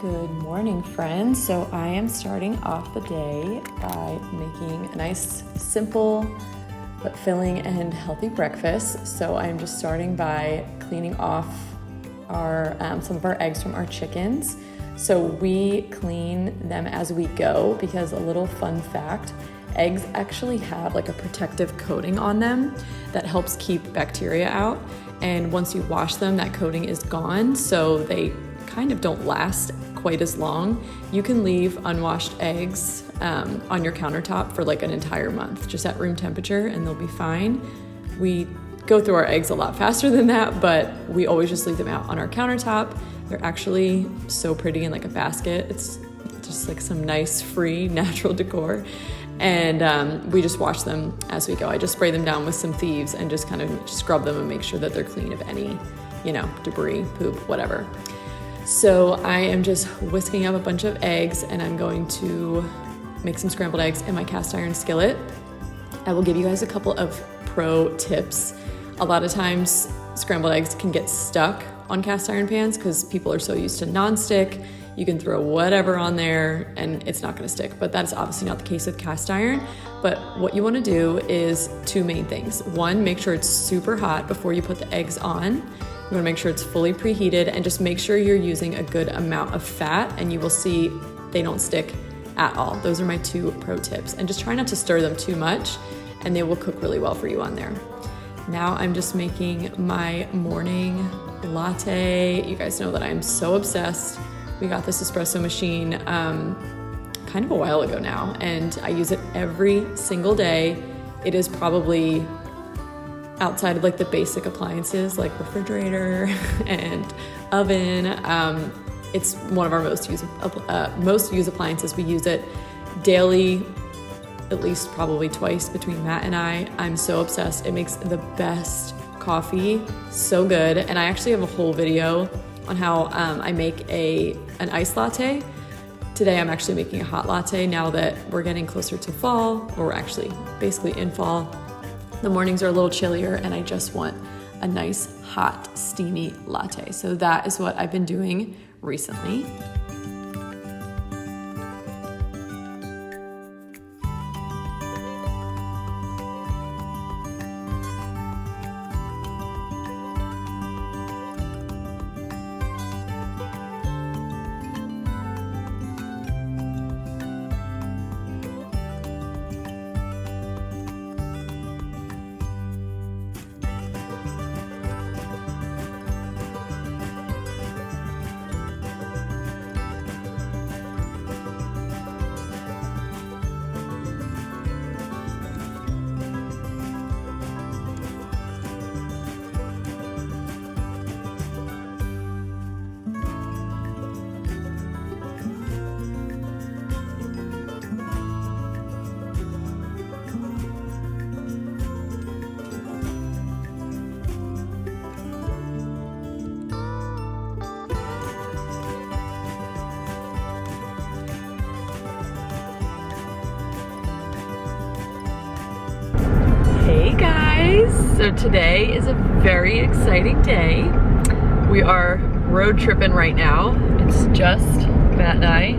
Good morning, friends. So I am starting off the day by making a nice, simple, but filling and healthy breakfast. So I'm just starting by cleaning off our some of our eggs from our chickens. So we clean them as we go because a little fun fact, eggs actually have like a protective coating on them that helps keep bacteria out. And once you wash them, that coating is gone. So they kind of don't last quite as long. You can leave unwashed eggs on your countertop for like an entire month, just at room temperature, and they'll be fine. We go through our eggs a lot faster than that, but we always just leave them out on our countertop. They're actually so pretty in like a basket. It's just like some nice, free, natural decor. And we just wash them as we go. I just spray them down with some thieves and just kind of scrub them and make sure that they're clean of any, debris, poop, whatever. So I am just whisking up a bunch of eggs and I'm going to make some scrambled eggs in my cast iron skillet. I will give you guys a couple of pro tips. A lot of times scrambled eggs can get stuck on cast iron pans because people are so used to nonstick. You can throw whatever on there and it's not going to stick, but that's obviously not the case with cast iron. But what you want to do is two main things. One, make sure it's super hot before you put the eggs on. You want to make sure it's fully preheated and just make sure you're using a good amount of fat and you will see they don't stick at all. Those are my two pro tips. And just try not to stir them too much and they will cook really well for you on there. Now I'm just making my morning latte. You guys know that I'm so obsessed. We got this espresso machine kind of a while ago now, and I use it every single day. It is probably outside of like the basic appliances like refrigerator and oven. It's one of our most used appliances. We use it daily, at least probably twice between Matt and I. I'm so obsessed. It makes the best coffee, so good. And I actually have a whole video on how I make an iced latte. Today I'm actually making a hot latte now that we're getting closer to fall, or we're actually basically in fall. The mornings are a little chillier and I just want a nice, hot, steamy latte. So that is what I've been doing recently. Hey guys, so today is a very exciting day. We are road tripping right now. It's just Matt and I.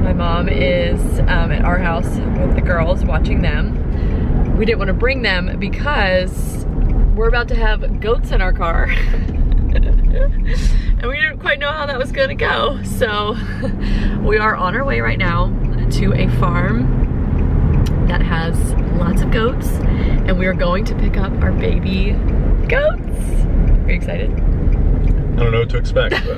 My mom is at our house with the girls watching them. We didn't want to bring them because we're about to have goats in our car. And we didn't quite know how that was gonna go. So we are on our way right now to a farm that has lots of goats, and we are going to pick up our baby goats. Are you excited? I don't know what to expect, but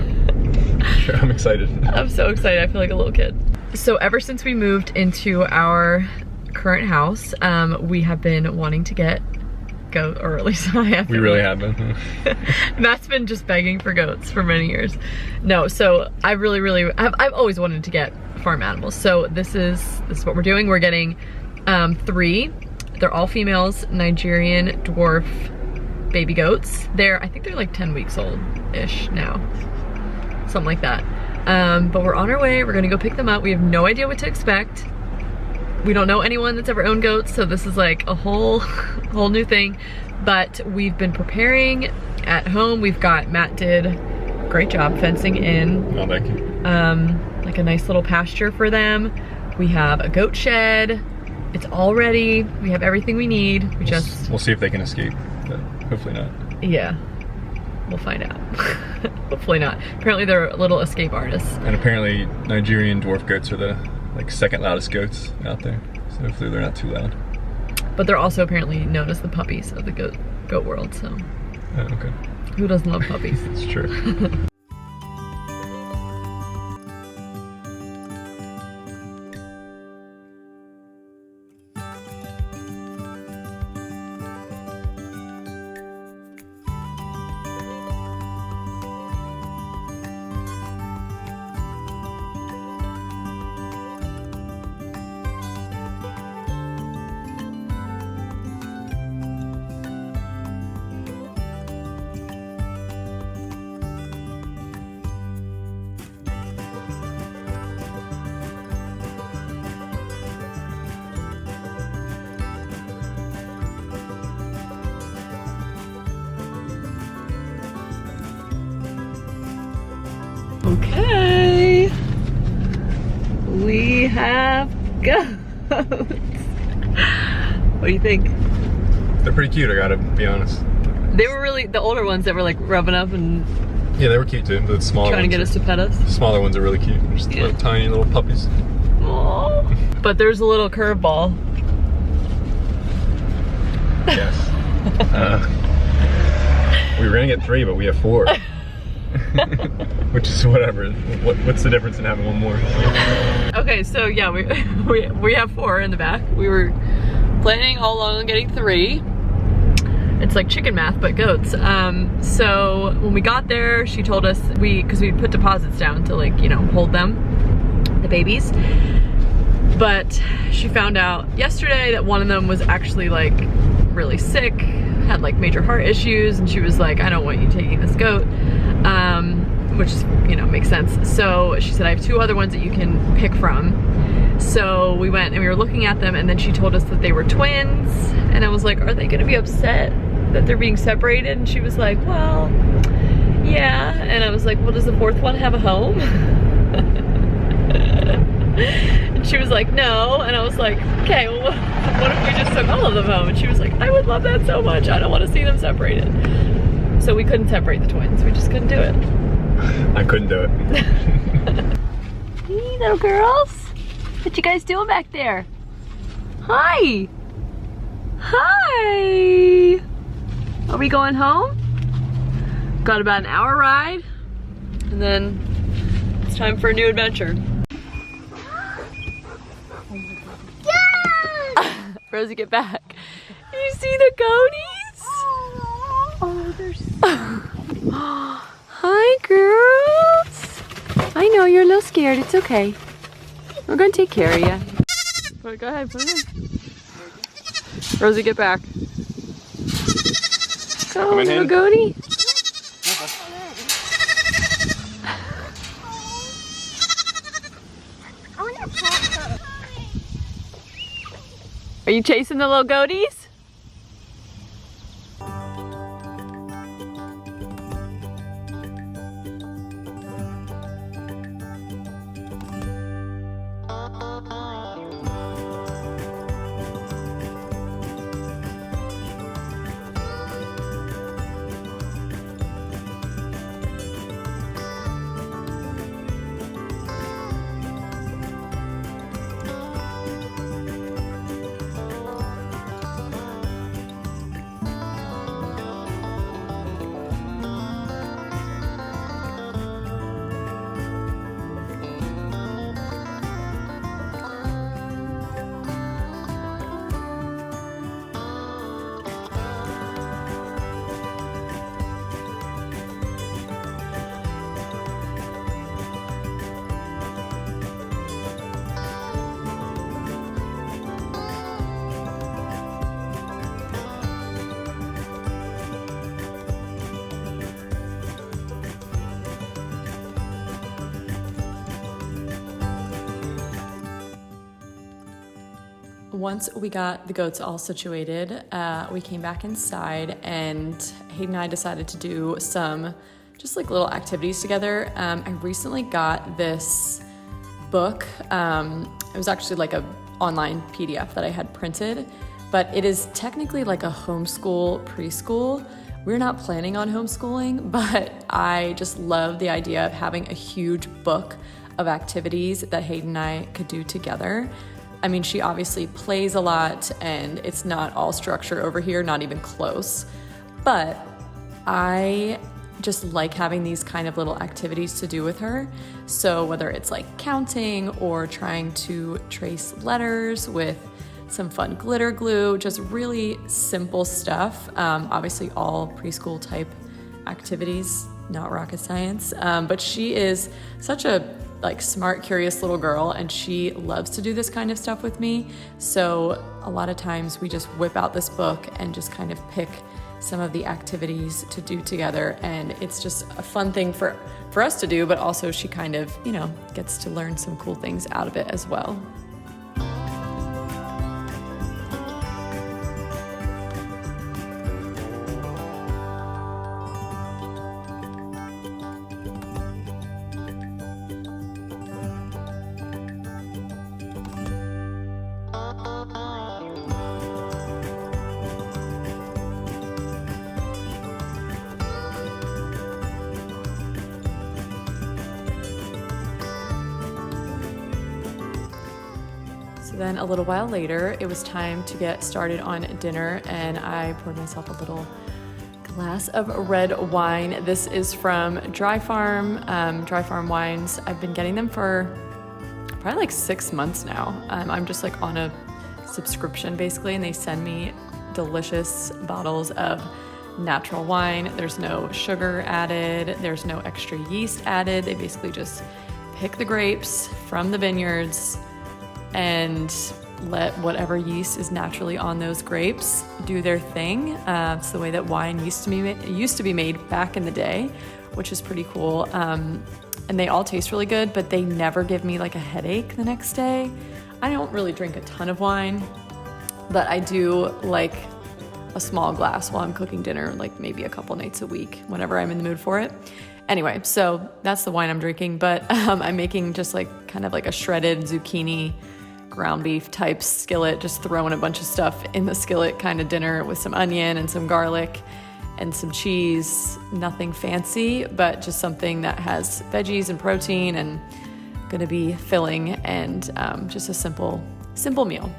sure, I'm excited. I'm so excited, I feel like a little kid. So ever since we moved into our current house, we have been wanting to get goat, or at least I have. We really have been. Matt's been just begging for goats for many years. No, so I've always wanted to get farm animals. So this is what we're doing. We're getting 3. They're all females, Nigerian dwarf baby goats. I think they're like 10 weeks old-ish now, something like that. But we're on our way. We're gonna go pick them up. We have no idea what to expect. We don't know anyone that's ever owned goats, so this is like a whole new thing. But we've been preparing at home. Matt did a great job fencing in. Oh, thank you. like a nice little pasture for them. We have a goat shed. It's all ready. We have everything we need. We'll see if they can escape, but hopefully not. Yeah, we'll find out. Hopefully not. Apparently they're little escape artists. And apparently Nigerian dwarf goats are the second loudest goats out there. So hopefully they're not too loud. But they're also apparently known as the puppies of the goat world, so. Oh, okay. Who doesn't love puppies? It's true. Okay, we have goats. What do you think? They're pretty cute, I gotta be honest. They were really the older ones that were like rubbing up and yeah, they were cute too. The smaller trying to get ones us to pet us. The smaller ones are really cute. Just little, tiny little puppies. Aww. But there's a little curveball. Yes. We were gonna get 3, but we have 4. Which is whatever. What's the difference in having one more? Okay, so yeah, we have 4 in the back. We were planning all along on getting 3. It's like chicken math, but goats. So when we got there, she told us because we put deposits down to like, you know, hold them, the babies. But she found out yesterday that one of them was actually like really sick, had like major heart issues, and she was like, I don't want you taking this goat. Which, you know, makes sense. So she said, I have 2 other ones that you can pick from. So we went and we were looking at them, and then she told us that they were twins. And I was like, are they gonna be upset that they're being separated? And she was like, well, yeah. And I was like, well, does the 4th one have a home? And she was like, no. And I was like, okay, well, what if we just took all of them home? And she was like, I would love that so much. I don't want to see them separated. So we couldn't separate the twins. We just couldn't do it. I couldn't do it. Hey, little girls. What you guys doing back there? Hi. Hi. Are we going home? Got about an hour ride. And then it's time for a new adventure. Rosie, get back. You see the goaties? Oh, they're so... Hi, girls. I know you're a little scared. It's okay. We're gonna take care of you. Go ahead, put it in. Rosie, get back. Go, little goatie. Are you chasing the little goaties? Once we got the goats all situated, we came back inside, and Hayden and I decided to do some just like little activities together. I recently got this book. It was actually like a online PDF that I had printed, but it is technically like a homeschool preschool. We're not planning on homeschooling, but I just love the idea of having a huge book of activities that Hayden and I could do together. I mean, she obviously plays a lot and it's not all structure over here, not even close, but I just like having these kind of little activities to do with her. So whether it's like counting or trying to trace letters with some fun glitter glue, just really simple stuff. Obviously all preschool type activities, not rocket science. But she is such a like smart, curious little girl, and she loves to do this kind of stuff with me. So a lot of times we just whip out this book and just kind of pick some of the activities to do together, and it's just a fun thing for us to do, but also she kind of, you know, gets to learn some cool things out of it as well. So then a little while later, it was time to get started on dinner, and I poured myself a little glass of red wine. This is from Dry Farm wines. I've been getting them for probably like 6 months now. I'm just like on a subscription basically, and they send me delicious bottles of natural wine. There's no sugar added, there's no extra yeast added. They basically just pick the grapes from the vineyards and let whatever yeast is naturally on those grapes do their thing. It's the way that wine used to be made back in the day, which is pretty cool. And they all taste really good, but they never give me like a headache the next day. I don't really drink a ton of wine, but I do like a small glass while I'm cooking dinner, like maybe a couple nights a week whenever I'm in the mood for it. Anyway, so that's the wine I'm drinking, but I'm making just like kind of like a shredded zucchini ground beef type skillet, just throwing a bunch of stuff in the skillet kind of dinner with some onion and some garlic and some cheese. Nothing fancy, but just something that has veggies and protein and gonna be filling, and just a simple meal.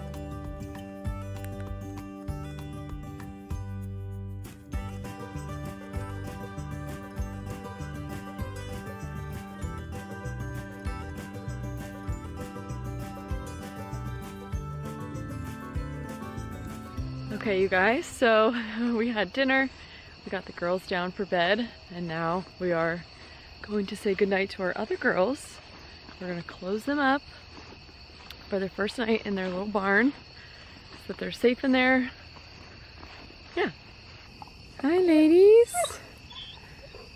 Okay, you guys, so we had dinner, we got the girls down for bed, and now we are going to say goodnight to our other girls. We're gonna close them up for their first night in their little barn so that they're safe in there. Yeah. Hi, ladies.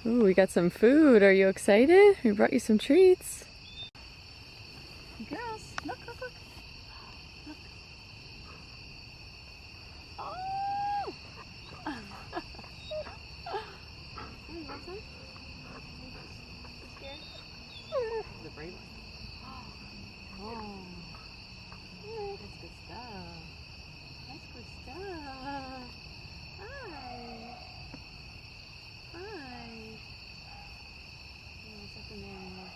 Ooh, we got some food. Are you excited? We brought you some treats. Girls, look, look, look. Look. Oh! Hey, you want some? You scared? He's a brave one. Oh. That's good stuff. That's good stuff. Hi. Hi. What's up in there?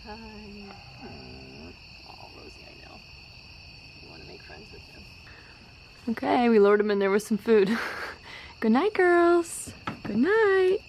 Hi. Oh, Rosie, I know. You want to make friends with him. Okay, we lured them in there with some food. Good night, girls. Good night.